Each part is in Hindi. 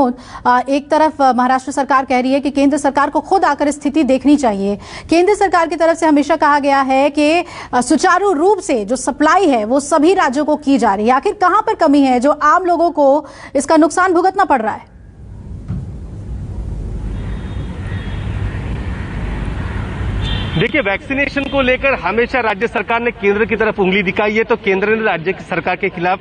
विनोद, एक तरफ महाराष्ट्र सरकार कह रही है कि केंद्र सरकार को खुद आकर स्थिति देखनी चाहिए। केंद्र सरकार की तरफ से हमेशा कहा गया है कि सुचारू रूप से जो सप्लाई है वो सभी राज्यों को की जा रही है। आखिर कहां पर कमी है जो आम लोगों को इसका नुकसान भुगतना पड़ रहा है? देखिए, वैक्सीनेशन को लेकर हमेशा राज्य सरकार ने केंद्र की तरफ उंगली दिखाई है, तो केंद्र ने राज्य की सरकार के खिलाफ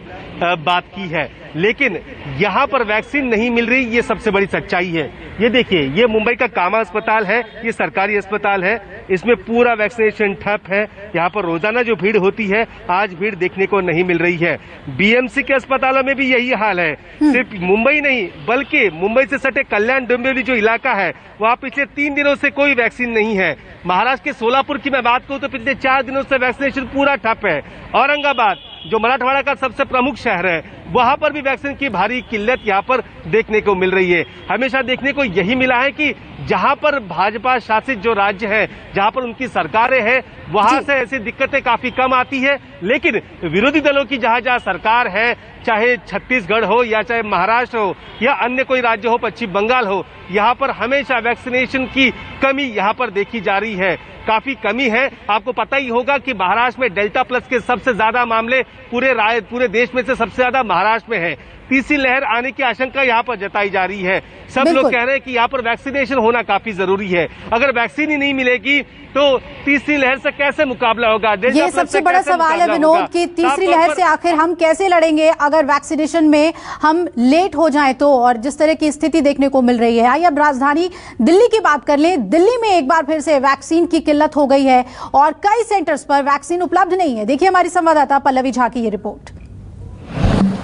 बात की है, लेकिन यहाँ पर वैक्सीन नहीं मिल रही, ये सबसे बड़ी सच्चाई है। ये देखिए, ये मुंबई का कामा अस्पताल है, ये सरकारी अस्पताल है, इसमें पूरा वैक्सीनेशन ठप है। यहाँ पर रोजाना जो भीड़ होती है, आज भीड़ देखने को नहीं मिल रही है। बीएमसी के अस्पतालों में भी यही हाल है। सिर्फ मुंबई नहीं, बल्कि मुंबई से सटे कल्याण डोंबिवली जो इलाका है, वहाँ पिछले 3 दिनों से कोई वैक्सीन नहीं है। महाराष्ट्र के सोलापुर की मैं बात करूं तो पिछले 4 दिनों से वैक्सीनेशन पूरा ठप है। औरंगाबाद जो मराठवाड़ा का सबसे प्रमुख शहर है, वहां पर भी वैक्सीन की भारी किल्लत यहाँ पर देखने को मिल रही है। हमेशा देखने को यही मिला है कि जहां पर भाजपा शासित जो राज्य है, जहां पर उनकी सरकारें हैं, वहां से ऐसी दिक्कतें काफी कम आती है, लेकिन विरोधी दलों की जहां जहां सरकार है, चाहे छत्तीसगढ़ हो या चाहे महाराष्ट्र हो या अन्य कोई राज्य हो, पश्चिम बंगाल हो, यहाँ पर हमेशा वैक्सीनेशन की कमी यहाँ पर देखी जा रही है। काफी कमी है। आपको पता ही होगा कि महाराष्ट्र में डेल्टा प्लस के सबसे ज्यादा मामले पूरे देश में से सबसे ज्यादा महाराष्ट्र में है। तीसरी लहर आने की आशंका यहाँ पर जताई जा रही है। सब लोग कह रहे हैं कि यहाँ पर वैक्सीनेशन होना काफी जरूरी है। अगर वैक्सीन ही नहीं मिलेगी तो तीसरी लहर से कैसे मुकाबला होगा? ये सबसे बड़ा सवाल है विनोद कि तीसरी लहर से आखिर हम कैसे लड़ेंगे अगर वैक्सीनेशन में हम लेट हो जाएं तो, और जिस तरह की स्थिति देखने को मिल रही है। आइए अब राजधानी दिल्ली की बात कर लें। दिल्ली में एक बार फिर से वैक्सीन की किल्लत हो गई है और कई सेंटर्स पर वैक्सीन उपलब्ध नहीं है। देखिए हमारी संवाददाता पल्लवी झा की ये रिपोर्ट।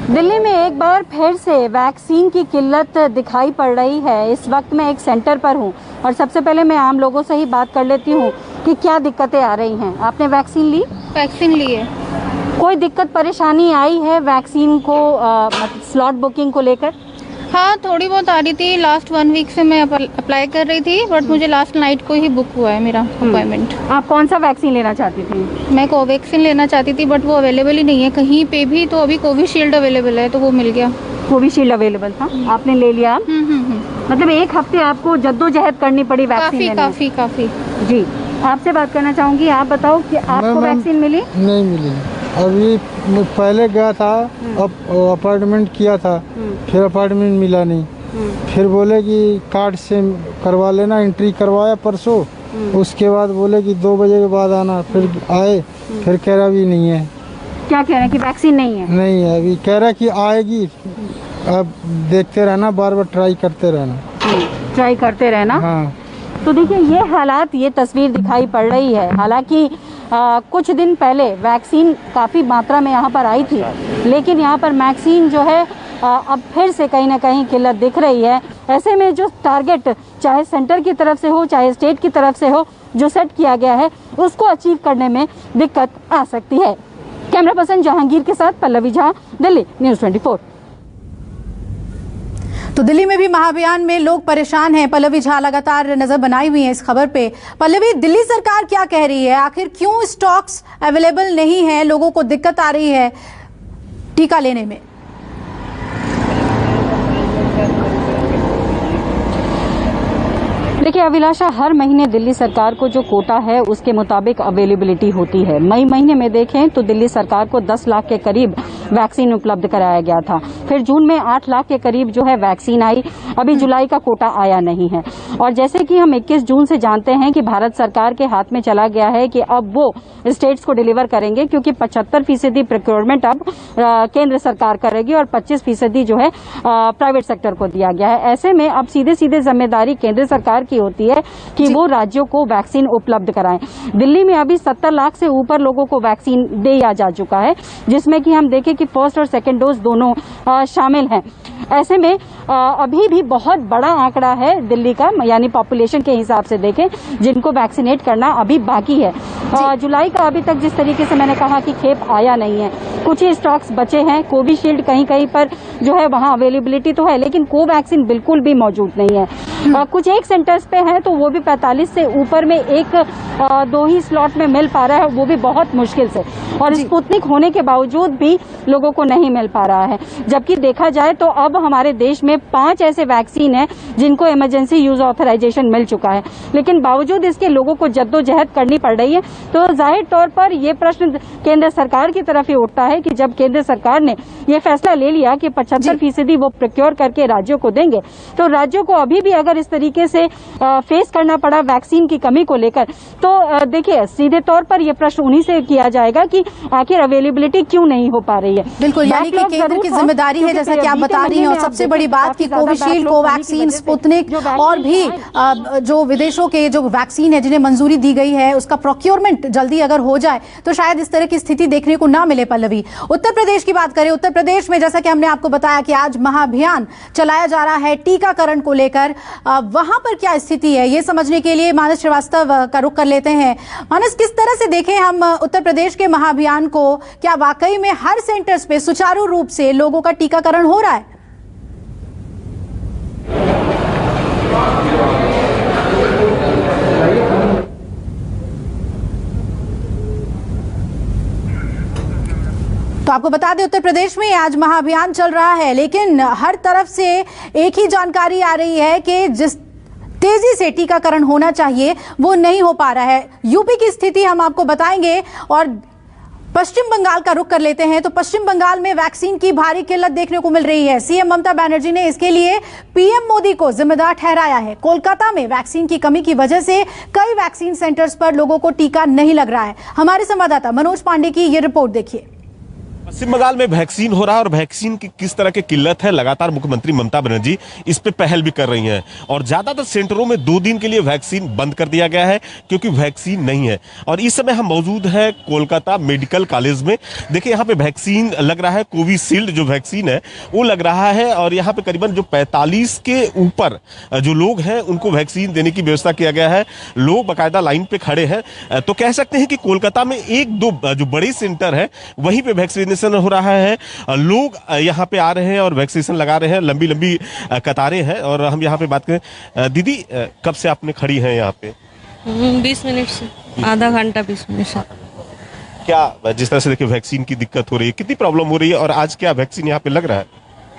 दिल्ली में एक बार फिर से वैक्सीन की किल्लत दिखाई पड़ रही है। इस वक्त मैं एक सेंटर पर हूं और सबसे पहले मैं आम लोगों से ही बात कर लेती हूं कि क्या दिक्कतें आ रही हैं। आपने वैक्सीन ली? वैक्सीन ली है। कोई दिक्कत परेशानी आई है वैक्सीन को स्लॉट बुकिंग को लेकर? हाँ, थोड़ी बहुत आ रही थी। लास्ट 1 वीक से मैं अप्लाई कर रही थी, बट मुझे लास्ट नाइट को ही बुक हुआ है मेरा अपॉइंटमेंट। आप कौन सा वैक्सीन लेना चाहती थी? मैं कोवैक्सीन लेना चाहती थी, बट वो अवेलेबल ही नहीं है कहीं पे भी। तो अभी कोविशील्ड अवेलेबल है, तो वो मिल गया। कोविशील्ड अवेलेबल था, आपने ले लिया? मतलब 1 हफ्ते आपको जद्दोजहद करनी पड़ी वैक्सीन लेने? काफी। जी, आपसे बात करना चाहूंगी। आप बताओ कि आपको वैक्सीन मिली? नहीं मिली। अभी मैं पहले गया था, अब अपॉइंटमेंट किया था, फिर अपॉइंटमेंट मिला नहीं। फिर बोले कि कार्ड से करवा लेना, एंट्री करवाया परसों। उसके बाद बोले कि 2 बजे के बाद आना। फिर आए, फिर कह रहा भी नहीं है। क्या कह रहे हैं कि वैक्सीन नहीं है? नहीं है, अभी कह रहा कि आएगी। अब देखते रहना, बार बार ट्राई करते रहना। हाँ। तो देखिए ये हालात, ये तस्वीर दिखाई पड़ रही है। हालांकि कुछ दिन पहले वैक्सीन काफ़ी मात्रा में यहाँ पर आई थी, लेकिन यहाँ पर वैक्सीन जो है अब फिर से कहीं ना कहीं किल्लत दिख रही है। ऐसे में जो टारगेट चाहे सेंटर की तरफ से हो चाहे स्टेट की तरफ से हो, जो सेट किया गया है उसको अचीव करने में दिक्कत आ सकती है। कैमरा पर्सन जहांगीर के साथ पल्लवी झा, दिल्ली न्यूज़ 24। तो दिल्ली में भी महाअभियान में लोग परेशान हैं। पल्लवी झा लगातार नजर बनाई हुई है इस खबर पे। पल्लवी, दिल्ली सरकार क्या कह रही है? आखिर क्यों स्टॉक्स अवेलेबल नहीं है? लोगों को दिक्कत आ रही है टीका लेने में? देखिए अभिलाषा, हर महीने दिल्ली सरकार को जो कोटा है उसके मुताबिक अवेलेबिलिटी होती है। मई महीने में देखें तो दिल्ली सरकार को 10 लाख के करीब वैक्सीन उपलब्ध कराया गया था। फिर जून में 8 लाख के करीब जो है वैक्सीन आई। अभी जुलाई का कोटा आया नहीं है। और जैसे कि हम 21 जून से जानते हैं कि भारत सरकार के हाथ में चला गया है कि अब वो स्टेट्स को डिलीवर करेंगे, क्योंकि 75% प्रोक्योरमेंट अब केंद्र सरकार करेगी और 25% जो है प्राइवेट सेक्टर को दिया गया है। ऐसे में अब सीधे सीधे जिम्मेदारी केंद्र सरकार की होती है कि वो राज्यों को वैक्सीन उपलब्ध कराएं। दिल्ली में अभी 70 लाख से ऊपर लोगों को वैक्सीन दिया जा चुका है, जिसमें कि हम देखें कि फर्स्ट और सेकंड डोज दोनों शामिल हैं। ऐसे में अभी भी बहुत बड़ा आंकड़ा है दिल्ली का, यानी पॉपुलेशन के हिसाब से देखें जिनको वैक्सीनेट करना अभी बाकी है। जुलाई का अभी तक जिस तरीके से मैंने कहा कि खेप आया नहीं है, कुछ ही स्टॉक्स बचे हैं। कोविशील्ड कहीं कहीं पर जो है वहां अवेलेबिलिटी तो है, लेकिन कोवैक्सीन बिल्कुल भी मौजूद नहीं है। कुछ एक सेंटर्स पे है तो वो भी 45 से ऊपर में 1-2 ही स्लॉट में मिल पा रहा है, वो भी बहुत मुश्किल से। और स्पुतनिक होने के बावजूद भी लोगों को नहीं मिल पा रहा है। जबकि देखा जाए तो अब हमारे देश में में 5 ऐसे वैक्सीन हैं जिनको इमरजेंसी यूज ऑथराइजेशन मिल चुका है, लेकिन बावजूद इसके लोगों को जद्दोजहद करनी पड़ रही है। तो जाहिर तौर पर यह प्रश्न केंद्र सरकार की तरफ ही उठता है कि जब केंद्र सरकार ने यह फैसला ले लिया कि 75% वो प्रोक्योर करके राज्यों को देंगे, तो राज्यों को अभी भी अगर इस तरीके से फेस करना पड़ा वैक्सीन की कमी को लेकर, तो देखिए सीधे तौर पर यह प्रश्न उन्हीं से किया जाएगा कि आखिर अवेलेबिलिटी क्यों नहीं हो पा रही है। बिल्कुल, यानी कि केंद्र की जिम्मेदारी है, जैसा कि आप बता रही हैं। और सबसे बड़ी बात कि कोविशील्ड, कोवैक्सीन, स्पुतनिक और भी जो विदेशों के जो वैक्सीन है जिन्हें मंजूरी दी गई है, उसका प्रोक्योरमेंट जल्दी अगर हो जाए तो शायद इस तरह की स्थिति देखने को ना मिले। पल्लवी, उत्तर प्रदेश की बात करें, उत्तर प्रदेश में जैसा कि हमने आपको बताया कि आज महाअभियान चलाया जा रहा है टीकाकरण को लेकर, वहां पर क्या स्थिति है ये समझने के लिए मानस श्रीवास्तव का रुख कर लेते हैं। मानस, किस तरह से देखें हम उत्तर प्रदेश के महाअभियान को? क्या वाकई में हर सेंटर्स पे सुचारू रूप से लोगों का टीकाकरण हो रहा है? तो आपको बता दें, उत्तर प्रदेश में आज महाअभियान चल रहा है, लेकिन हर तरफ से एक ही जानकारी आ रही है कि जिस तेजी से टीकाकरण होना चाहिए वो नहीं हो पा रहा है। यूपी की स्थिति हम आपको बताएंगे और पश्चिम बंगाल का रुख कर लेते हैं। तो पश्चिम बंगाल में वैक्सीन की भारी किल्लत देखने को मिल रही है। सीएम ममता बनर्जी ने इसके लिए पीएम मोदी को जिम्मेदार ठहराया है। कोलकाता में वैक्सीन की कमी की वजह से कई वैक्सीन सेंटर्स पर लोगों को टीका नहीं लग रहा है। हमारे संवाददाता मनोज पांडे की ये रिपोर्ट देखिए। पश्चिम बंगाल में वैक्सीन हो रहा है और वैक्सीन की किस तरह की किल्लत है, लगातार मुख्यमंत्री ममता बनर्जी इस पे पहल भी कर रही हैं और ज्यादातर सेंटरों में 2 दिन के लिए वैक्सीन बंद कर दिया गया है क्योंकि वैक्सीन नहीं है। और इस समय हम मौजूद है कोलकाता मेडिकल कॉलेज में। देखिए यहाँ पे वैक्सीन लग रहा है, कोविशील्ड जो वैक्सीन है वो लग रहा है और यहाँ पे करीबन जो 45 के ऊपर जो लोग हैं उनको वैक्सीन देने की व्यवस्था किया गया है। लोग बाकायदा लाइन पे खड़े हैं। तो कह सकते हैं कि कोलकाता में 1-2 जो बड़े सेंटर है वहीं पे वैक्सीन हो रहा है। लोग यहाँ पे आ रहे हैं और वैक्सीनेशन लगा रहे हैं, लंबी लंबी कतारें हैं। और हम यहाँ पे बात करें, दीदी कब से आपने खड़ी हैं यहाँ पे? 20 मिनट से, आधा घंटा 20 मिनट से। क्या जिस तरह से देखिए वैक्सीन की दिक्कत हो रही है, कितनी प्रॉब्लम हो रही है और आज क्या वैक्सीन यहाँ पे लग रहा है?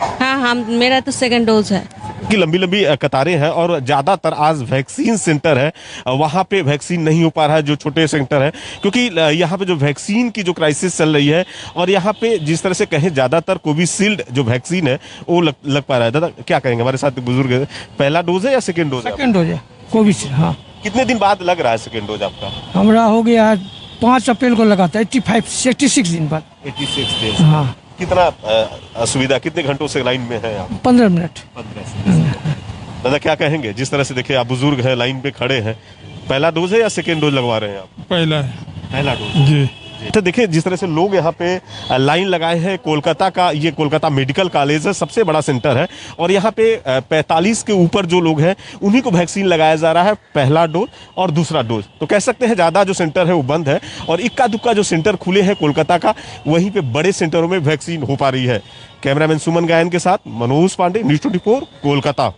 हाँ, मेरा तो 2nd डोज है। की लंबी लंबी कतारें हैं और ज्यादातर आज वैक्सीन सेंटर है वहां पे वैक्सीन नहीं हो पा रहा है, जो छोटे सेंटर है, क्योंकि यहाँ पे जो वैक्सीन की जो क्राइसिस चल रही है और यहाँ पे जिस तरह से कहें ज्यादातर कोविशील्ड जो वैक्सीन है वो लग पा रहा है। दादा क्या कहेंगे, हमारे साथ बुजुर्ग है, पहला डोज है या 2nd डोज? 2nd डोज है कोविशील्ड। हाँ। कितने दिन बाद लग रहा है 2nd डोज आपका? हमारा हो गया 5 अप्रैल को लगाता है, 86 दिन बाद। 86 दिन। हाँ। कितना असुविधा, कितने घंटों से लाइन में है आप? 15 मिनट। दादा क्या कहेंगे, जिस तरह से देखिए आप बुजुर्ग हैं, लाइन पे खड़े हैं, पहला डोज है या 2nd डोज लगवा रहे हैं आप? पहला डोज जी। तो देखिए जिस तरह से लोग यहाँ पे लाइन लगाए हैं। कोलकाता का ये कोलकाता मेडिकल कॉलेज है, सबसे बड़ा सेंटर है और यहाँ पे 45 के ऊपर जो लोग हैं उन्हीं को वैक्सीन लगाया जा रहा है, पहला डोज और दूसरा डोज। तो कह सकते हैं ज्यादा जो सेंटर है वो बंद है और इक्का दुक्का जो सेंटर खुले हैं कोलकाता का, वहीं पे बड़े सेंटरों में वैक्सीन हो पा रही है। कैमरामैन सुमन गायन के साथ मनोज पांडे, न्यूज़ 24 कोलकाता।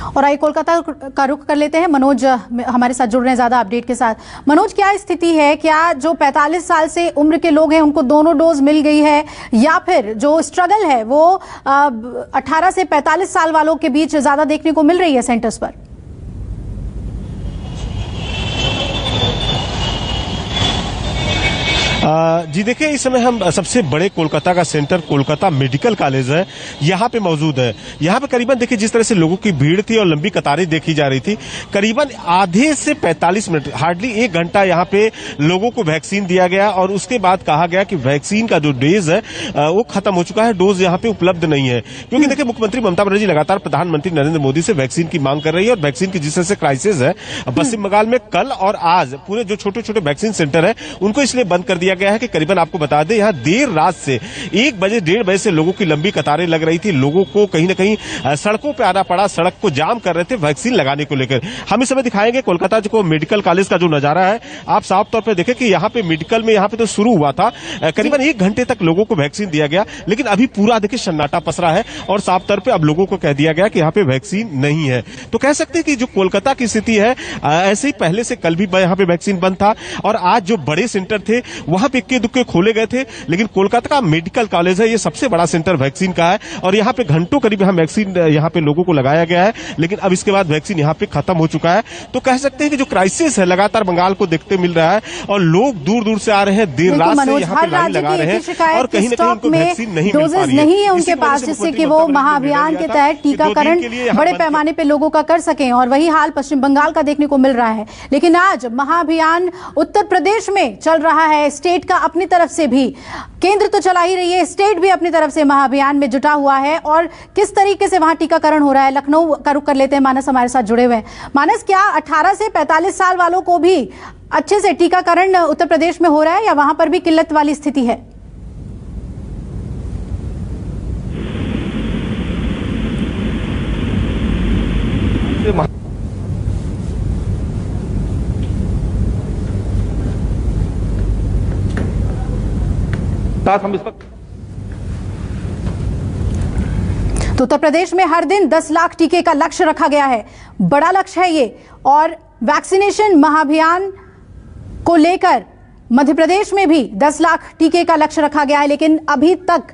और आइए कोलकाता का रुख कर लेते हैं। मनोज हमारे साथ जुड़ रहे हैं ज्यादा अपडेट के साथ। मनोज, क्या स्थिति है? क्या जो 45 साल से उम्र के लोग हैं उनको दोनों डोज मिल गई है या फिर जो स्ट्रगल है वो 18 से 45 साल वालों के बीच ज्यादा देखने को मिल रही है सेंटर्स पर? जी देखिए इस समय हम सबसे बड़े कोलकाता का सेंटर कोलकाता मेडिकल कॉलेज है, यहाँ पे मौजूद है। यहाँ पे करीबन देखिए जिस तरह से लोगों की भीड़ थी और लंबी कतारें देखी जा रही थी, करीबन आधे से 45 मिनट, हार्डली 1 घंटा यहाँ पे लोगों को वैक्सीन दिया गया और उसके बाद कहा गया कि वैक्सीन का जो डोज है वो खत्म हो चुका है, डोज यहाँ पे उपलब्ध नहीं है। क्योंकि देखिए मुख्यमंत्री ममता बनर्जी लगातार प्रधानमंत्री नरेंद्र मोदी से वैक्सीन की मांग कर रही है और वैक्सीन की जिस तरह से क्राइसिस है पश्चिम बंगाल में, कल और आज पूरे जो छोटे छोटे वैक्सीन सेंटर है उनको इसलिए बंद कर दिया गया है कि करीबन आपको बता दें यहाँ देर रात से 1 बजे 1:30 बजे से लोगों की लंबी कतारें लग रही थी। लोगों को कहीं ना कहीं सड़कों पे आना पड़ा, सड़क को जाम कर रहे थे वैक्सीन लगाने को लेकर। हम इस समय दिखाएंगे कोलकाता जो मेडिकल कॉलेज का जो नजारा है। आप साफ तौर पर देखें कि यहाँ पे मेडिकल में यहाँ पे तो शुरू हुआ था, करीबन 1 घंटे तक लोगों को वैक्सीन दिया गया, लेकिन अभी पूरा देखिए सन्नाटा पसरा है और साफ तौर पर अब लोगों को कह दिया गया कि यहाँ पे वैक्सीन नहीं है। तो कह सकते हैं कि जो कोलकाता की स्थिति है ऐसे ही पहले से कल भी यहाँ पे वैक्सीन बंद था और आज जो बड़े सेंटर थे वहां पे इक्के दुक्के खोले गए थे, लेकिन कोलकाता का मेडिकल कॉलेज है, ये सबसे बड़ा सेंटर वैक्सीन का है और यहाँ पे घंटों करीब यहाँ वैक्सीन यहाँ पे लोगों को लगाया गया है, लेकिन अब इसके बाद वैक्सीन यहाँ पे खत्म हो चुका है। तो कह सकते हैं कि जो क्राइसिस है लगातार बंगाल को देखते मिल रहा है और लोग दूर दूर से आ रहे हैं, देर रात से यहाँ पे लाइन लगा रहे हैं और कहीं ना कहीं उनको वैक्सीन नहीं मिल पा रही है। नहीं है उनके पास जिससे कि वो महाअभियान के तहत टीकाकरण बड़े पैमाने पे लोगों का कर सकें, और वही हाल पश्चिम बंगाल का देखने को मिल रहा है। लेकिन आज महाअभियान उत्तर प्रदेश में चल रहा है, स्टेट का अपनी तरफ से भी, केंद्र तो चला ही रही है, स्टेट भी अपनी तरफ से महाअभियान में जुटा हुआ है। और किस तरीके से वहां टीकाकरण हो रहा है, लखनऊ का रुख कर लेते हैं, मानस हमारे साथ जुड़े हुए हैं। मानस, क्या 18 से 45 साल वालों को भी अच्छे से टीकाकरण उत्तर प्रदेश में हो रहा है या वहां पर भी किल्लत वाली स्थिति है? हम इस वक्त तो उत्तर प्रदेश में हर दिन 10 लाख टीके का लक्ष्य रखा गया है, बड़ा लक्ष्य है ये। और वैक्सीनेशन महाअभियान को लेकर मध्य प्रदेश में भी 10 लाख टीके का लक्ष्य रखा गया है, लेकिन अभी तक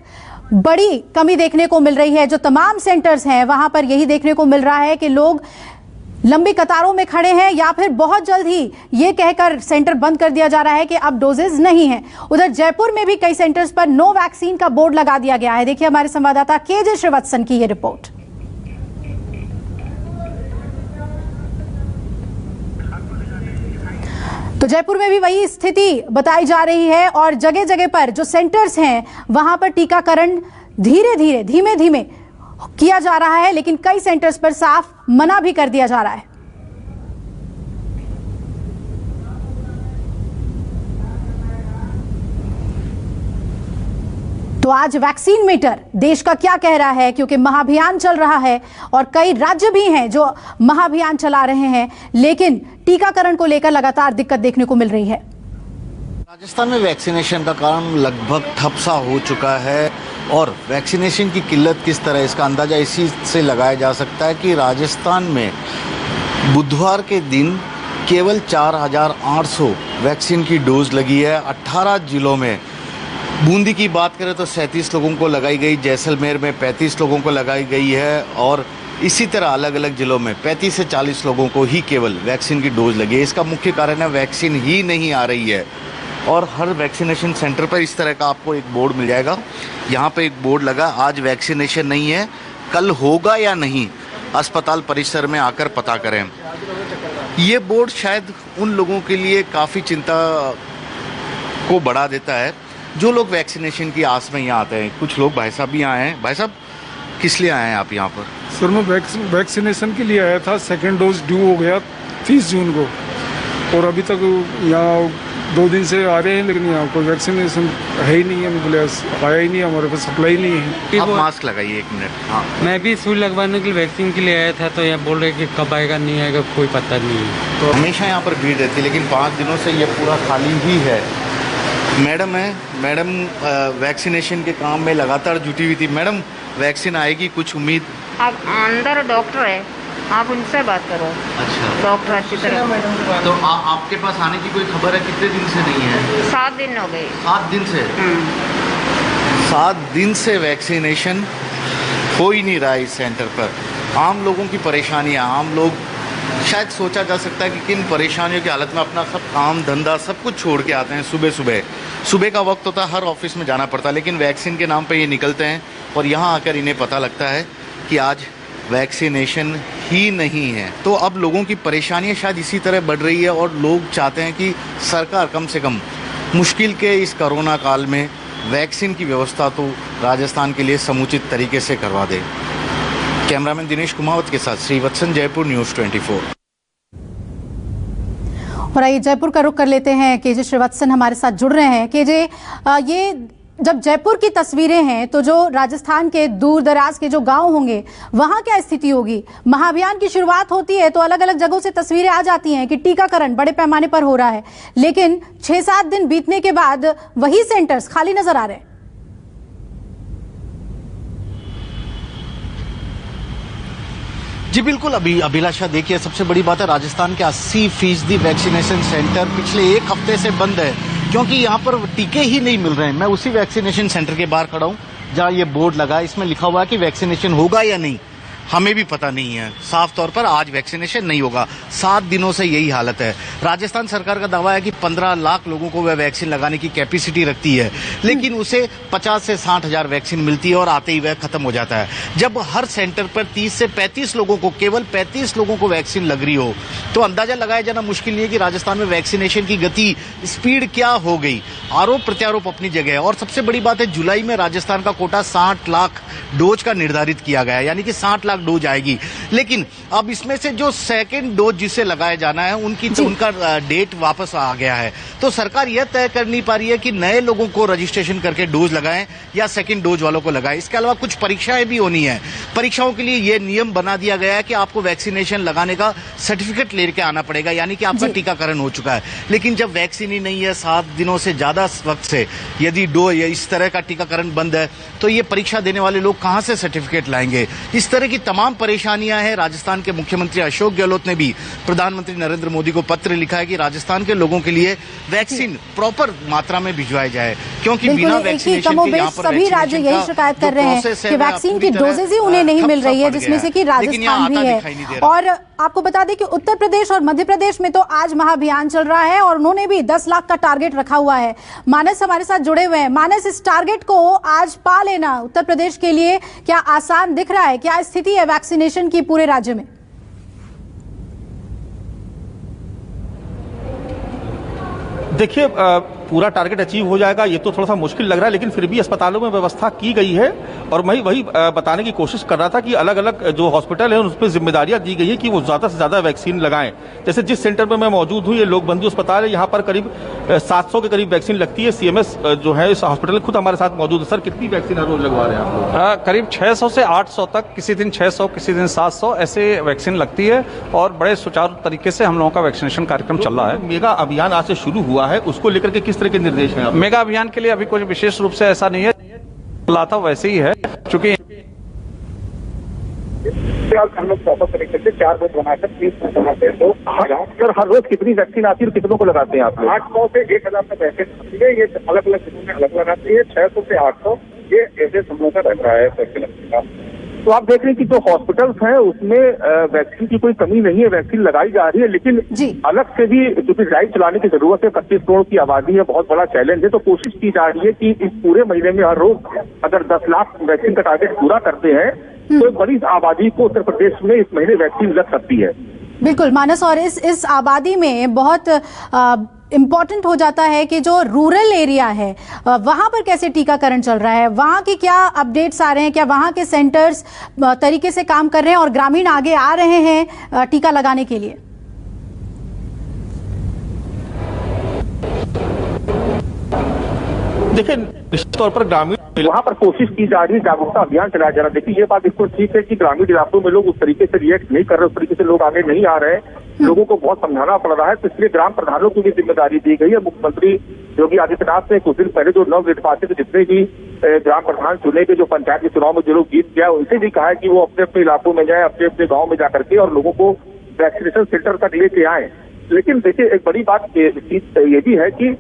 बड़ी कमी देखने को मिल रही है। जो तमाम सेंटर्स हैं वहां पर यही देखने को मिल रहा है कि लोग लंबी कतारों में खड़े हैं या फिर बहुत जल्द ही ये कहकर सेंटर बंद कर दिया जा रहा है कि अब डोजेज नहीं है। उधर जयपुर में भी कई सेंटर्स पर नो वैक्सीन का बोर्ड लगा दिया गया है। देखिए हमारे संवाददाता केजे श्रीवत्सन की ये रिपोर्ट। तो जयपुर में भी वही स्थिति बताई जा रही है और जगह जगह पर जो सेंटर्स हैं वहां पर टीकाकरण धीमे धीमे किया जा रहा है, लेकिन कई सेंटर्स पर साफ मना भी कर दिया जा रहा है। तो आज वैक्सीन मीटर देश का क्या कह रहा है, क्योंकि महाअभियान चल रहा है और कई राज्य भी हैं जो महाअभियान चला रहे हैं, लेकिन टीकाकरण को लेकर लगातार दिक्कत देखने को मिल रही है। राजस्थान में वैक्सीनेशन का काम लगभग ठप सा हो चुका है और वैक्सीनेशन की किल्लत किस तरह, इसका अंदाज़ा इसी से लगाया जा सकता है कि राजस्थान में बुधवार के दिन केवल 4,800 वैक्सीन की डोज लगी है। 18 जिलों में, बूंदी की बात करें तो 37 लोगों को लगाई गई, जैसलमेर में 35 लोगों को लगाई गई है और इसी तरह अलग अलग जिलों में 35 से 40 लोगों को ही केवल वैक्सीन की डोज लगी है। इसका मुख्य कारण है वैक्सीन ही नहीं आ रही है और हर वैक्सीनेशन सेंटर पर इस तरह का आपको एक बोर्ड मिल जाएगा। यहाँ पे एक बोर्ड लगा, आज वैक्सीनेशन नहीं है, कल होगा या नहीं, अस्पताल परिसर में आकर पता करें। ये बोर्ड शायद उन लोगों के लिए काफ़ी चिंता को बढ़ा देता है जो लोग वैक्सीनेशन की आस में यहाँ आते हैं। कुछ लोग भाई साहब भी आए हैं। भाई साहब, किस लिए आए हैं आप यहाँ पर? सर मैं वैक्सीनेशन के लिए आया था, सेकेंड डोज ड्यू हो गया 30 जून को और अभी तक यहाँ 2 दिन से आ रहे हैं, लेकिन यहाँ कोई वैक्सीनेशन है ही नहीं है, बोले आया ही नहीं, हमारे पास सप्लाई नहीं है। आप मास्क लगाइए 1 मिनट। हाँ, मैं भी सुई लगवाने के लिए वैक्सीन के लिए आया था, तो यहाँ बोल रहे कि कब आएगा नहीं आएगा कोई पता नहीं है। तो हमेशा यहाँ पर भीड़ रहती है, लेकिन 5 दिनों से ये पूरा खाली ही है। मैडम है, मैडम वैक्सीनेशन के काम में लगातार जुटी हुई थी। मैडम, वैक्सीन आएगी, कुछ उम्मीद? आप अंदर डॉक्टर है, आप उनसे बात करो। अच्छा, डॉक्टर अच्छी तरह। तो आपके पास आने की कोई खबर है? कितने दिन से नहीं है? 7 दिन हो गए। 7 दिन से? 7 दिन से वैक्सीनेशन हो ही नहीं रहा है इस सेंटर पर। आम लोगों की परेशानियाँ, आम लोग, शायद सोचा जा सकता है कि किन परेशानियों की हालत में अपना सब काम धंधा सब कुछ छोड़ के आते हैं। सुबह का वक्त होता है, हर ऑफिस में जाना पड़ता है, लेकिन वैक्सीन के नाम पे ये निकलते हैं और यहाँ आकर इन्हें पता लगता है कि आज वैक्सीनेशन ही नहीं है। तो अब लोगों की परेशानियाँ शायद इसी तरह बढ़ रही है और लोग चाहते हैं कि सरकार कम से कम मुश्किल के इस कोरोना काल में वैक्सीन की व्यवस्था तो राजस्थान के लिए समुचित तरीके से करवा दे। कैमरामैन दिनेश कुमावत के साथ श्रीवत्सन, जयपुर न्यूज़ 24। और आइए जयपुर का रुख कर लेते हैं, केजे श्रीवत्सन हमारे साथ जुड़ रहे हैं। केजे, ये जब जयपुर की तस्वीरें हैं तो जो राजस्थान के दूर दराज के जो गांव होंगे वहां क्या स्थिति होगी? महाअभियान की शुरुआत होती है तो अलग अलग जगहों से तस्वीरें आ जाती हैं कि टीकाकरण बड़े पैमाने पर हो रहा है, लेकिन 6-7 दिन बीतने के बाद वही सेंटर्स खाली नजर आ रहे हैं। जी बिल्कुल, अभी अभिलाषा देखिए, सबसे बड़ी बात है राजस्थान के 80% वैक्सीनेशन सेंटर पिछले 1 हफ्ते से बंद है। क्योंकि यहाँ पर टीके ही नहीं मिल रहे हैं। मैं उसी वैक्सीनेशन सेंटर के बाहर खड़ा हूँ जहाँ ये बोर्ड लगा है, इसमें लिखा हुआ है कि वैक्सीनेशन होगा या नहीं, हमें भी पता नहीं है। साफ तौर पर आज वैक्सीनेशन नहीं होगा। 7 दिनों से यही हालत है। राजस्थान सरकार का दावा है कि 15 लाख लोगों को वह वैक्सीन लगाने की कैपेसिटी रखती है, लेकिन उसे 50 से 60 हजार वैक्सीन मिलती है और आते ही वह खत्म हो जाता है। जब हर सेंटर पर 30 से 35 लोगों को, केवल 35 लोगों को वैक्सीन लग रही हो, तो अंदाजा लगाया जाना मुश्किल नहीं है कि राजस्थान में वैक्सीनेशन की गति, स्पीड क्या हो गई। आरोप प्रत्यारोप अपनी जगह है। और सबसे बड़ी बात है, जुलाई में राजस्थान का कोटा 60 लाख डोज का निर्धारित किया गया है, यानी कि 60 लाख डोज आएगी। लेकिन अब इसमें से जो सेकंड डोज जिसे लगाया जाना है उनका डेट वापस आ गया है। तो सरकार यह तय कर नहीं पा रही है कि नए लोगों को रजिस्ट्रेशन करके डोज लगाएं या सेकंड डोज वालों को लगाएं। इसके अलावा कुछ परीक्षाएं भी होनी है। परीक्षाओं के लिए यह नियम बना दिया गया है कि आपको वैक्सीनेशन लगाने का सर्टिफिकेट लेके आना पड़ेगा, यानी कि आपका टीकाकरण हो चुका है। लेकिन जब वैक्सीन ही नहीं है, 7 दिनों से ज्यादा वक्त से यदि इस तरह का टीकाकरण बंद है, तो ये परीक्षा देने वाले लोग कहां से सर्टिफिकेट लाएंगे। इस तरह की तमाम परेशानियां हैं। राजस्थान के मुख्यमंत्री अशोक गहलोत ने भी प्रधानमंत्री नरेंद्र मोदी को पत्र लिखा है कि राजस्थान के लोगों के लिए वैक्सीन प्रॉपर मात्रा में भिजवाई जाए, क्योंकि बिना वैक्सीनेशन के यहाँ पर सभी राज्य यही शिकायत कर रहे हैं कि वैक्सीन की डोजेज ही उन्हें नहीं मिल रही है, जिसमें से कि राजस्थान भी है। और आपको बता दें कि उत्तर प्रदेश और मध्य प्रदेश में तो आज महाअभियान चल रहा है और उन्होंने भी 10 लाख का टारगेट रखा हुआ है। मानस हमारे साथ जुड़े हुए हैं। मानस, इस टारगेट को आज पा लेना उत्तर प्रदेश के लिए क्या आसान दिख रहा है? क्या स्थिति है वैक्सीनेशन की पूरे राज्य में? देखिए, पूरा टारगेट अचीव हो जाएगा ये तो थोड़ा सा मुश्किल लग रहा है, लेकिन फिर भी अस्पतालों में व्यवस्था की गई है। और मैं वही बताने की कोशिश कर रहा था कि अलग अलग जो हॉस्पिटल है उसमें जिम्मेदारियां दी गई है कि वो ज्यादा से ज्यादा वैक्सीन लगाएं। जैसे जिस सेंटर में मैं मौजूद हूँ, ये लोक बंधु अस्पताल है, यहाँ पर करीब 700 के करीब वैक्सीन लगती है। सीएमएस जो है इस हॉस्पिटल खुद हमारे साथ मौजूद है। सर, कितनी वैक्सीन हर रोज लगवा रहे हैं आप लोग? करीब 600 से 800 तक, किसी दिन 600, किसी दिन 700 ऐसे वैक्सीन लगती है और बड़े सुचारू तरीके से हम लोगों का वैक्सीनेशन कार्यक्रम चल रहा है। मेगा अभियान आज से शुरू हुआ है, उसको लेकर के किस तरह के निर्देश हैं? मेगा अभियान के लिए अभी कुछ विशेष रूप से ऐसा नहीं है, चला था वैसे ही है। चूंकि हम लोग प्रॉपर तरीके से 4 डोज बनाकर 30 बनाते हैं। तो सर, हर रोज कितनी वैक्सीन आती है और कितनों को लगाते हैं आप? 800 से 1000 तक वैक्सीन आती है। ये अलग अलग जिलों में अलग लगाती है। 600 से 800 ये ऐसे समूह का रहता है वैक्सीन का। तो आप देख रहे हैं कि जो हॉस्पिटल्स हैं उसमें वैक्सीन की कोई कमी नहीं है, वैक्सीन लगाई जा रही है। लेकिन अलग से भी क्योंकि ड्राइव चलाने की जरूरत है, 25 करोड़ की आबादी है, बहुत बड़ा चैलेंज है। तो कोशिश की जा रही है कि इस पूरे महीने में हर रोज अगर 10 लाख वैक्सीन का टारगेट पूरा करते हैं तो बड़ी आबादी को उत्तर प्रदेश में इस महीने वैक्सीन लग सकती है। बिल्कुल मानस, और इस आबादी में बहुत इम्पोर्टेंट हो जाता है कि जो रूरल एरिया है वहां पर कैसे टीकाकरण चल रहा है, वहां के क्या अपडेट्स आ रहे हैं, क्या वहां के सेंटर्स तरीके से काम कर रहे हैं और ग्रामीण आगे आ रहे हैं टीका लगाने के लिए? देखिए, निश्चित तौर पर ग्रामीण वहाँ पर कोशिश की जा रही है, जागरूकता अभियान चलाया जा रहा है। देखिए, ये बात बिल्कुल ठीक है कि ग्रामीण इलाकों में लोग उस तरीके से रिएक्ट नहीं कर रहे, उस तरीके से लोग आगे नहीं आ रहे हैं, लोगों को बहुत समझाना पड़ रहा है। तो इसलिए ग्राम प्रधानों की भी जिम्मेदारी दी गई है। मुख्यमंत्री योगी आदित्यनाथ ने कुछ दिन पहले जो नवनिर्वाचित जितने भी ग्राम प्रधान चुने के, जो पंचायत के चुनाव में जो लोग जीत गया, उनसे भी कहा है कि वो अपने अपने इलाकों में जाए, अपने अपने गाँव में जाकर के और लोगों को वैक्सीनेशन सेंटर तक लेके आए। लेकिन देखिए, एक बड़ी बात ये भी है कि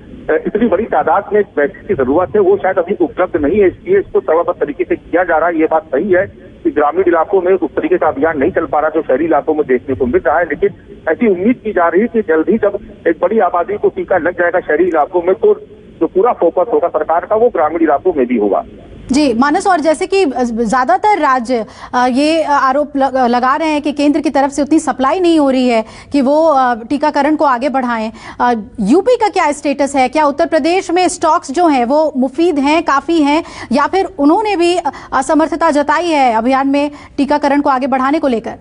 इतनी बड़ी तादाद में वैक्सीन की जरूरत है, वो शायद अभी उपलब्ध नहीं है, इसलिए इसको समयबद्ध तरीके से किया जा रहा है। ये बात सही है कि ग्रामीण इलाकों में उस तरीके का अभियान नहीं चल पा रहा जो शहरी इलाकों में देखने को मिल रहा है। लेकिन ऐसी उम्मीद की जा रही है कि जल्द ही जब एक बड़ी आबादी को टीका लग जाएगा शहरी इलाकों में, तो जो पूरा फोकस होगा सरकार का वो ग्रामीण इलाकों में भी होगा। जी मानस, और जैसे कि ज्यादातर राज्य ये आरोप लगा रहे हैं कि केंद्र की तरफ से उतनी सप्लाई नहीं हो रही है कि वो टीकाकरण को आगे बढ़ाएं। यूपी का क्या स्टेटस है? क्या उत्तर प्रदेश में स्टॉक्स जो हैं वो मुफीद हैं, काफी हैं, या फिर उन्होंने भी असमर्थता जताई है अभियान में टीकाकरण को आगे बढ़ाने को लेकर?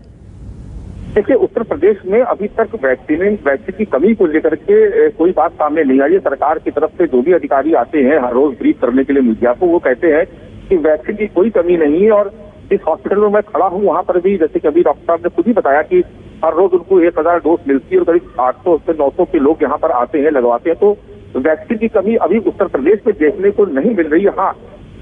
देखिए, उत्तर प्रदेश में अभी तक वैक्सीन की कमी को लेकर के कोई बात सामने नहीं आई है। सरकार की तरफ से जो भी अधिकारी आते हैं हर रोज ब्रीफ करने के लिए मीडिया को, वो कहते हैं कि वैक्सीन की कोई कमी नहीं है। और जिस हॉस्पिटल में मैं खड़ा हूँ वहां पर भी, जैसे कि अभी डॉक्टर साहब ने खुद ही बताया कि हर रोज उनको 1000 डोज मिलती है और करीब 800 से 900 के लोग यहाँ पर आते हैं, लगवाते हैं। तो वैक्सीन की कमी अभी उत्तर प्रदेश में देखने को नहीं मिल रही है। हाँ,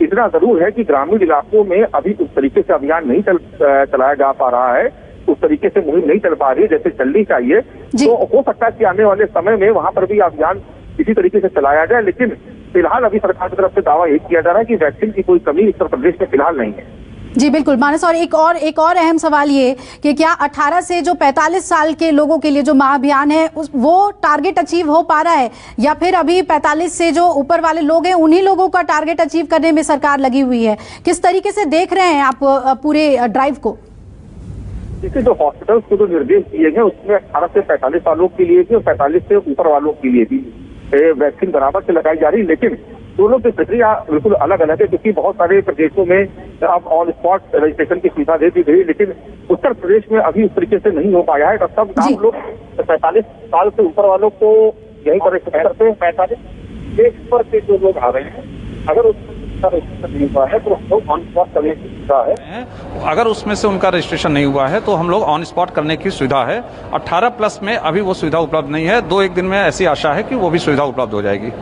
इतना जरूर है कि ग्रामीण इलाकों में अभी उस तरीके से अभियान नहीं चलाया जा पा रहा है, उस तरीके से मुहिम नहीं चल पा रही है जैसे चलनी चाहिए। तो हो सकता है कि आने वाले समय में वहां पर भी अभियान इसी तरीके से चलाया जाए। लेकिन फिलहाल अभी सरकार की तरफ से दावा यही किया जा रहा है कि वैक्सीन की कोई कमी उत्तर प्रदेश में फिलहाल नहीं है। जी बिल्कुल मानस, और एक और अहम सवाल ये कि क्या 18 से जो 45 साल के लोगों के लिए जो महाअभियान है वो टारगेट अचीव हो पा रहा है, या फिर अभी 45 से जो ऊपर वाले लोग हैं उन्हीं लोगों का टारगेट अचीव करने में सरकार लगी हुई है? किस तरीके से देख रहे हैं आप पूरे ड्राइव को? देखिए, जो हॉस्पिटल्स को जो निर्देश दिए गए उसमें 18 से 45 सालों के लिए भी और 45 से ऊपर वालों के लिए भी वैक्सीन बराबर से लगाई जा रही है। लेकिन दोनों की प्रक्रिया बिल्कुल अलग अलग है, क्योंकि बहुत सारे प्रदेशों में अब ऑन स्पॉट रजिस्ट्रेशन की सुविधा दे दी गई, लेकिन उत्तर प्रदेश में अभी उस तरीके से नहीं हो पाया है। और सब हम लोग 45 साल से ऊपर वालों को यही पर करते हैं। 45 एज पर के जो लोग आ रहे हैं, अगर उसका रजिस्ट्रेशन नहीं हुआ है तो हम लोग ऑन स्पॉट करने की सुविधा है। अगर उसमें से उनका रजिस्ट्रेशन नहीं हुआ है तो हम लोग ऑन स्पॉट करने की सुविधा है। 18 प्लस में अभी वो सुविधा उपलब्ध नहीं है। 2-1 दिन में ऐसी आशा है कि वो भी सुविधा उपलब्ध हो जाएगी।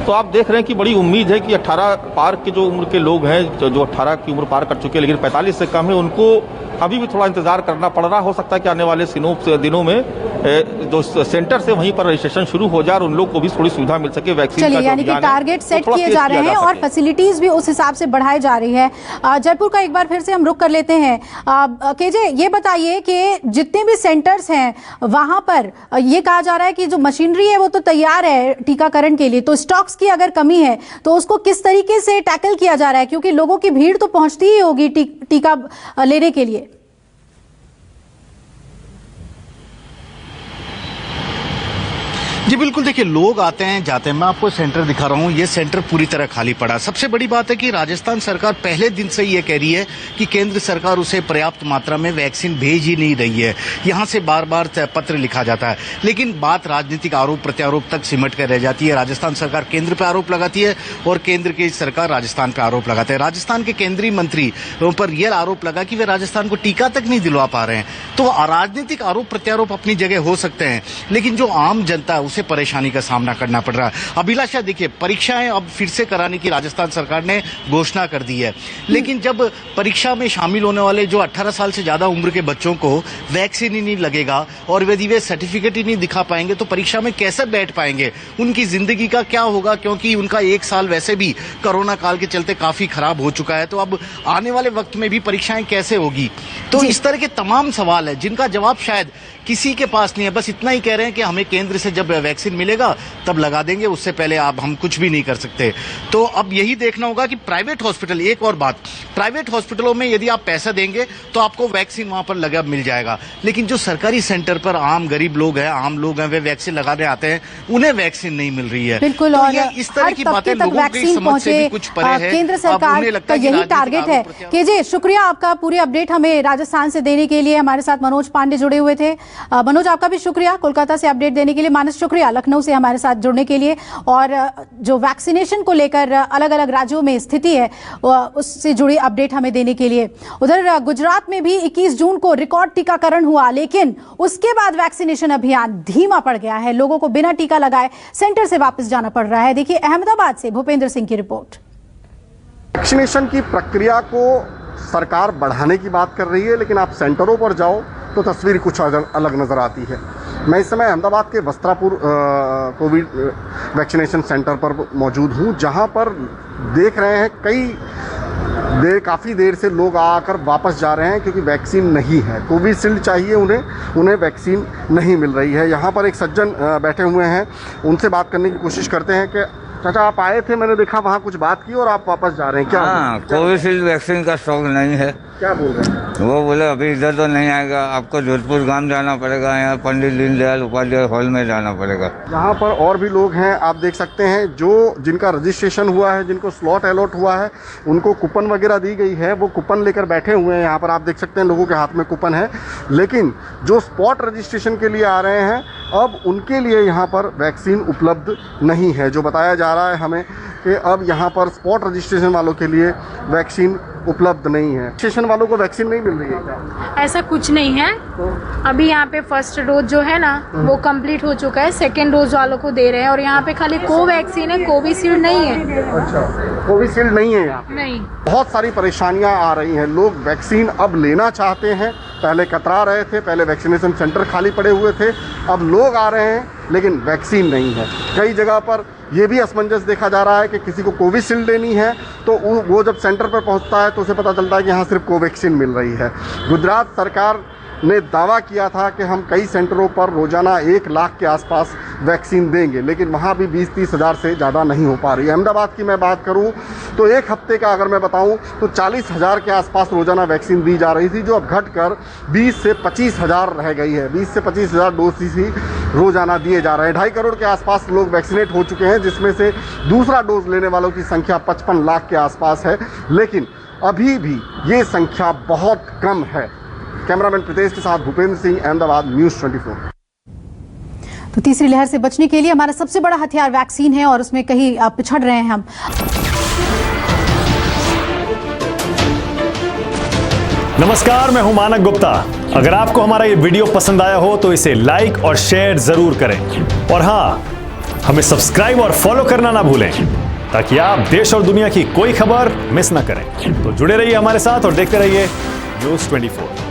तो आप देख रहे हैं कि बड़ी उम्मीद है कि 18 पार के जो उम्र के लोग हैं, जो 18 की उम्र पार कर चुके हैं लेकिन 45 से कम है, उनको अभी भी थोड़ा इंतजार करना पड़ रहा। हो सकता है कि आने वाले दिनों में जो सेंटर से वहीं पर रजिस्ट्रेशन शुरू हो जाए और उन लोग को भी थोड़ी सुविधा मिल सके। वैक्सीन चलिए, यानी कि टारगेट सेट किए जा रहे हैं और फैसिलिटीज भी उस हिसाब से बढ़ाई जा रही है। जयपुर का एक बार फिर से हम रुक कर लेते हैं। केजे, ये बताइए कि जितने भी सेंटर्स हैं वहां पर ये कहा जा रहा है कि जो मशीनरी है वो तो तैयार है टीकाकरण के लिए, तो स्टॉक्स की अगर कमी है तो उसको किस तरीके से टैकल किया जा रहा है, क्योंकि लोगों की भीड़ तो पहुंचती ही होगी टीका लेने के लिए? जी बिल्कुल, देखिए लोग आते हैं जाते हैं। मैं आपको सेंटर दिखा रहा हूँ, ये सेंटर पूरी तरह खाली पड़ा। सबसे बड़ी बात है कि राजस्थान सरकार पहले दिन से ये कह रही है कि केंद्र सरकार उसे पर्याप्त मात्रा में वैक्सीन भेज ही नहीं रही है। यहाँ से बार बार पत्र लिखा जाता है, लेकिन बात राजनीतिक आरोप प्रत्यारोप तक सिमट कर रह जाती है। राजस्थान सरकार केंद्र पर आरोप लगाती है और केंद्र की सरकार राजस्थान पर आरोप लगाते हैं। राजस्थान के केंद्रीय मंत्री पर यह आरोप लगा कि वे राजस्थान को टीका तक नहीं दिलवा पा रहे हैं। तो राजनीतिक आरोप प्रत्यारोप अपनी जगह हो सकते हैं, लेकिन जो आम जनता है उसे परेशानी का सामना करना पड़ रहा है। अभिलाषा, देखिए परीक्षाएं अब फिर से कराने की राजस्थान सरकार ने घोषणा कर दी है, लेकिन जब परीक्षा में शामिल होने वाले जो 18 साल से ज्यादा उम्र के बच्चों को वैक्सीन ही नहीं लगेगा और यदि वे सर्टिफिकेट ही नहीं दिखा पाएंगे तो परीक्षा में कैसे बैठ पाएंगे? उनकी जिंदगी का क्या होगा? क्योंकि उनका 1 साल वैसे भी कोरोना काल के चलते काफी खराब हो चुका है, तो अब आने वाले वक्त में भी परीक्षाएं कैसे होगी? तो इस तरह के तमाम सवाल है जिनका जवाब शायद किसी के पास नहीं है। बस इतना ही कह रहे हैं कि हमें केंद्र से जब वैक्सीन मिलेगा तब लगा देंगे, उससे पहले आप हम कुछ भी नहीं कर सकते। तो अब यही देखना होगा कि प्राइवेट हॉस्पिटल, एक और बात, प्राइवेट हॉस्पिटलों में यदि आप पैसा देंगे तो आपको वैक्सीन वहां पर लगा मिल जाएगा, लेकिन जो सरकारी सेंटर पर आम गरीब लोग हैं, आम लोग हैं, वे वैक्सीन लगाने आते हैं, उन्हें वैक्सीन नहीं मिल रही है। बिल्कुल, तो और ये इस तरह की बातें लोगों की समझ से भी कुछ परे है। केंद्र सरकार का यही टारगेट है। केजे, शुक्रिया आपका पूरे अपडेट हमें राजस्थान से देने के लिए। हमारे साथ मनोज पांडे जुड़े हुए थे। मनोज, आपका भी शुक्रिया कोलकाता से अपडेट देने के लिए। मानस, शुक्रिया लखनऊ से हमारे साथ जुड़ने के लिए। और जो वैक्सीनेशन को लेकर अलग अलग राज्यों में स्थिति है उससे जुड़ी अपडेट हमें देने के लिए। उधर गुजरात में भी 21 जून को रिकॉर्ड टीकाकरण हुआ, लेकिन उसके बाद वैक्सीनेशन अभियान धीमा पड़ गया है। लोगों को बिना टीका लगाए सेंटर से वापस जाना पड़ रहा है। देखिए अहमदाबाद से भूपेंद्र सिंह की रिपोर्ट। वैक्सीनेशन की प्रक्रिया को सरकार बढ़ाने की बात कर रही है, लेकिन आप सेंटरों पर जाओ तो तस्वीर कुछ अलग नज़र आती है। मैं इस समय अहमदाबाद के वस्त्रापुर कोविड वैक्सीनेशन सेंटर पर मौजूद हूं, जहां पर देख रहे हैं काफ़ी देर से लोग आकर वापस जा रहे हैं क्योंकि वैक्सीन नहीं है। कोविशील्ड चाहिए उन्हें वैक्सीन नहीं मिल रही है। यहाँ पर एक सज्जन बैठे हुए हैं, उनसे बात करने की कोशिश करते हैं कि चाचा आप आए थे, मैंने देखा वहाँ कुछ बात की और आप वापस जा रहे हैं क्या? हाँ, कोविशील्ड वैक्सीन का स्टॉक नहीं है। क्या बोल रहे हैं? वो बोले अभी इधर तो नहीं आएगा, आपको जोधपुर गांव जाना पड़ेगा, यहाँ पंडित दीनदयाल उपाध्याय हॉल में जाना पड़ेगा। यहाँ पर और भी लोग हैं, आप देख सकते हैं, जिनका रजिस्ट्रेशन हुआ है, जिनको स्लॉट अलॉट हुआ है, उनको कूपन वगैरह दी गई है, वो कूपन लेकर बैठे हुए हैं। यहाँ पर आप देख सकते हैं लोगों के हाथ में कूपन है, लेकिन जो स्पॉट रजिस्ट्रेशन के लिए आ रहे हैं अब उनके लिए यहाँ पर वैक्सीन उपलब्ध नहीं है। जो बताया जा रहा है हमें कि अब यहाँ पर स्पॉट रजिस्ट्रेशन वालों के लिए वैक्सीन उपलब्ध नहीं है। रजिस्ट्रेशन वालों को वैक्सीन नहीं मिल रही है क्या? ऐसा कुछ नहीं है। अभी यहाँ पे फर्स्ट डोज जो है ना वो कंप्लीट हो चुका है, सेकेंड डोज वालों को दे रहे हैं और यहाँ पे खाली कोवैक्सीन है, कोविशील्ड नहीं है। अच्छा, कोविशील्ड नहीं है यहाँ? नहीं। बहुत सारी परेशानियाँ आ रही हैं, लोग वैक्सीन अब लेना चाहते हैं पहले कतरा रहे थे, पहले वैक्सीनेशन सेंटर खाली पड़े हुए थे, अब लोग आ रहे हैं लेकिन वैक्सीन नहीं है। कई जगह पर ये भी असमंजस देखा जा रहा है कि किसी को कोविशील्ड लेनी है तो वो जब सेंटर पर पहुंचता है तो उसे पता चलता है कि यहाँ सिर्फ कोवैक्सीन मिल रही है। गुजरात सरकार ने दावा किया था कि हम कई सेंटरों पर रोजाना 1 लाख के आसपास वैक्सीन देंगे, लेकिन वहाँ भी 20-30 हज़ार से ज़्यादा नहीं हो पा रही है। अहमदाबाद की मैं बात करूँ तो एक हफ्ते का अगर मैं बताऊँ तो 40 हज़ार के आसपास रोजाना वैक्सीन दी जा रही थी, जो अब घटकर 20 से 25 हज़ार रह गई है। 20 से 25 हज़ार डोज ही रोजाना दिए जा रहे हैं। 2.5 करोड़ के आसपास लोग वैक्सीनेट हो चुके हैं, जिसमें से दूसरा डोज लेने वालों की संख्या 55 लाख के आसपास है, लेकिन अभी भी ये संख्या बहुत कम है। कैमरामैन प्रीतेश के साथ भूपेंद्र सिंह, अहमदाबाद, न्यूज़ 24। तो तीसरी लहर से बचने के लिए हमारा सबसे बड़ा हथियार वैक्सीन है और उसमें कहीं पिछड़ रहे हैं हम। नमस्कार, मैं हूं मानक गुप्ता। अगर आपको हमारा ये वीडियो पसंद आया हो तो इसे लाइक और शेयर जरूर करें, और हाँ, हमें सब्सक्राइब और फॉलो करना ना भूलें ताकि आप देश और दुनिया की कोई खबर मिस ना करें। तो जुड़े रहिए हमारे साथ और देखते रहिए न्यूज़ 24।